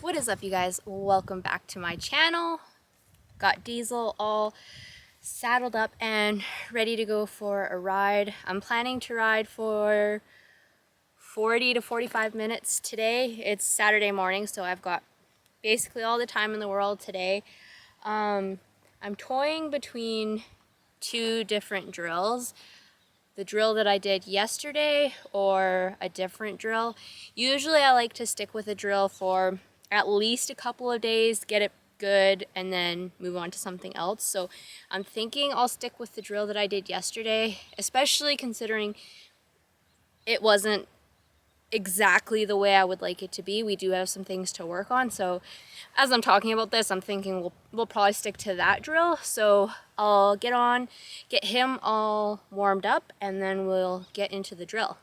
What is up, you guys? Welcome back to my channel. Got Diesel all saddled up and ready to go for a ride. I'm planning to ride for 40 to 45 minutes today. It's Saturday morning, so I've got basically all the time in the world today. I'm toying between two different drills. The drill that I did yesterday or a different drill. Usually I like to stick with a drill for at least a couple of days, get it good, and then move on to something else. So I'm thinking I'll stick with the drill that I did yesterday, especially considering it wasn't exactly the way I would like it to be. We do have some things to work on. So as I'm talking about this, I'm thinking we'll probably stick to that drill. So I'll get him all warmed up, and then we'll get into the drill.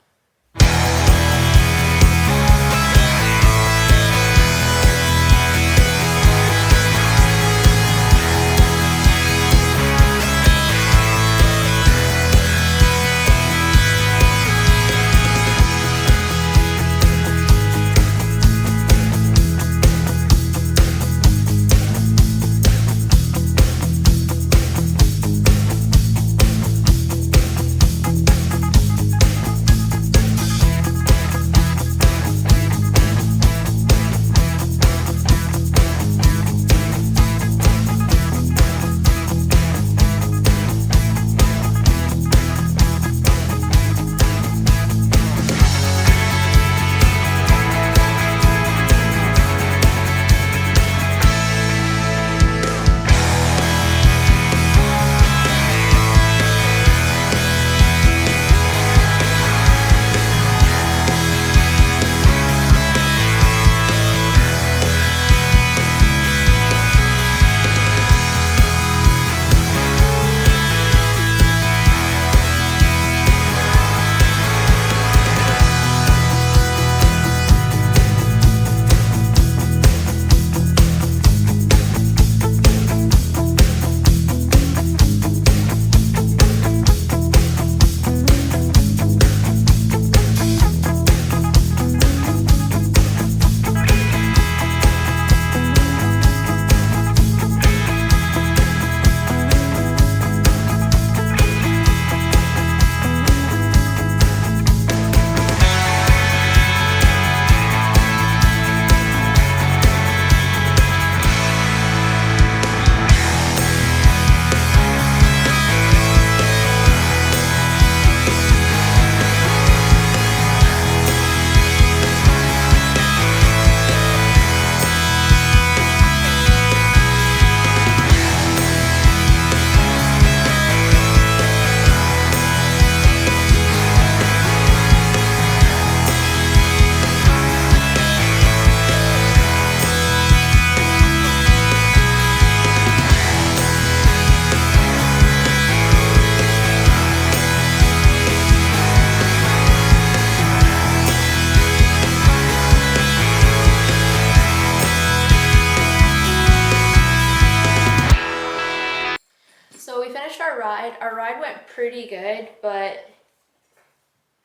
So we finished our ride. Our ride went pretty good, but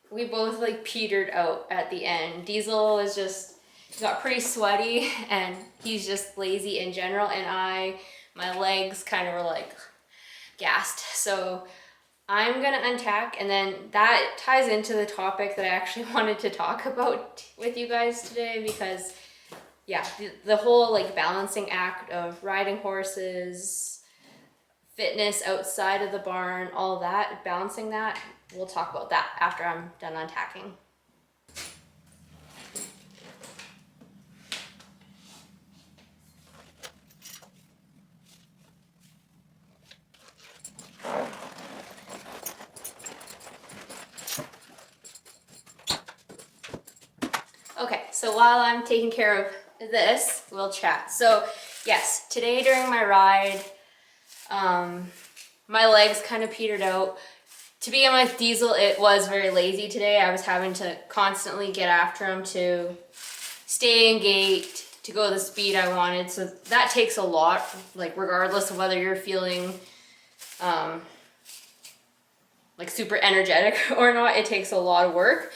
we both like petered out at the end. Diesel is just got pretty sweaty and he's just lazy in general, and my legs kind of were like gassed. So I'm gonna untack, and then that ties into the topic that I actually wanted to talk about with you guys today, because yeah, the whole like balancing act of riding horses, fitness outside of the barn, all that, balancing that, we'll talk about that after I'm done untacking. so while I'm taking care of this, we'll chat. So yes, today during my ride, my legs kind of petered out. To be honest, Diesel, it was very lazy today. I was having to constantly get after him to stay in gait, to go the speed I wanted. So that takes a lot, like regardless of whether you're feeling like super energetic or not, it takes a lot of work.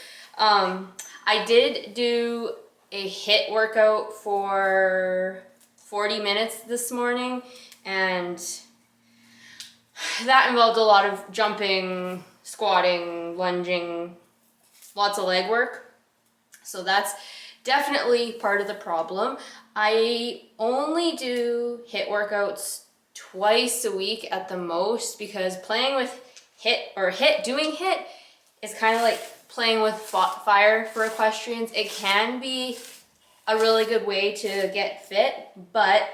I did do a HIIT workout for 40 minutes this morning, and that involved a lot of jumping, squatting, lunging, lots of leg work. So that's definitely part of the problem. I only do HIIT workouts twice a week at the most, because playing with doing HIIT is kind of like playing with fire for equestrians. It can be a really good way to get fit, but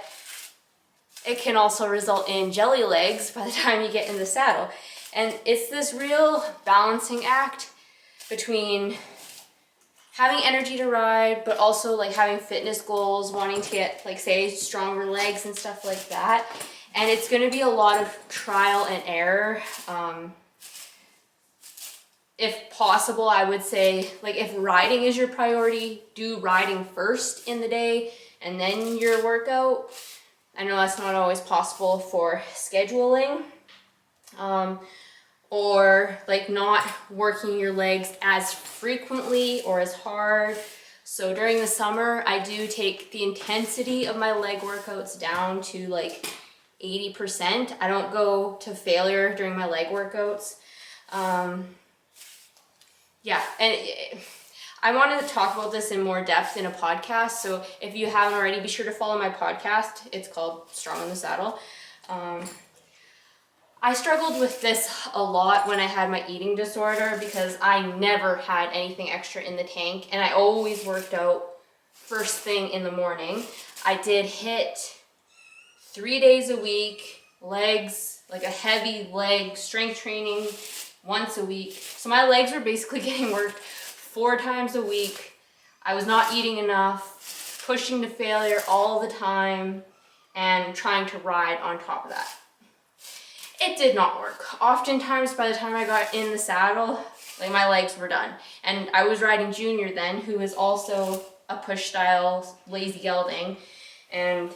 it can also result in jelly legs by the time you get in the saddle. And it's this real balancing act between having energy to ride, but also like having fitness goals, wanting to get, like, say, stronger legs and stuff like that. And it's going to be a lot of trial and error. If possible, I would say, like, if riding is your priority, do riding first in the day and then your workout. I know that's not always possible for scheduling. Or like not working your legs as frequently or as hard. So during the summer, I do take the intensity of my leg workouts down to like 80%. I don't go to failure during my leg workouts. Yeah, and I wanted to talk about this in more depth in a podcast. So if you haven't already, be sure to follow my podcast. It's called Strong in the Saddle. I struggled with this a lot when I had my eating disorder, because I never had anything extra in the tank, and I always worked out first thing in the morning. I did HIIT 3 days a week, legs, like a heavy leg strength training once a week. So my legs were basically getting worked 4 times a week. I was not eating enough, pushing to failure all the time, and trying to ride on top of that. It did not work. Oftentimes, by the time I got in the saddle, like, my legs were done. And I was riding Junior then, who is also a push style lazy gelding, and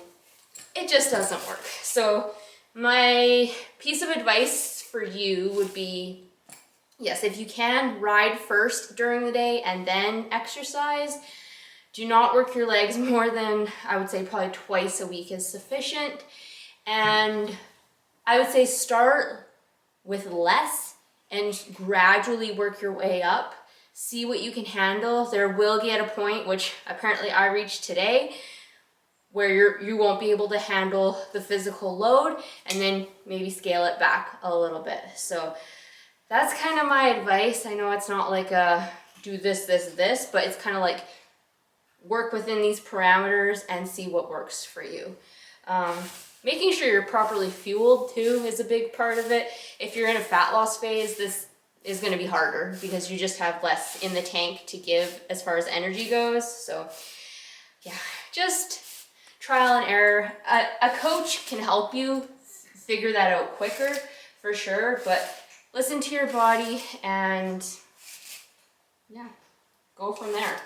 it just doesn't work. So my piece of advice for you would be, yes, if you can, ride first during the day and then exercise. Do not work your legs more than, I would say, probably twice a week is sufficient. And I would say start with less and gradually work your way up. See what you can handle. There will get a point, which apparently I reached today, where you won't be able to handle the physical load, and then maybe scale it back a little bit. So that's kind of my advice. I know it's not like a do this, but it's kind of like work within these parameters and see what works for you. Making sure you're properly fueled too is a big part of it. If you're in a fat loss phase, this is going to be harder because you just have less in the tank to give as far as energy goes. So yeah, just trial and error. A coach can help you figure that out quicker for sure, but listen to your body and yeah, go from there.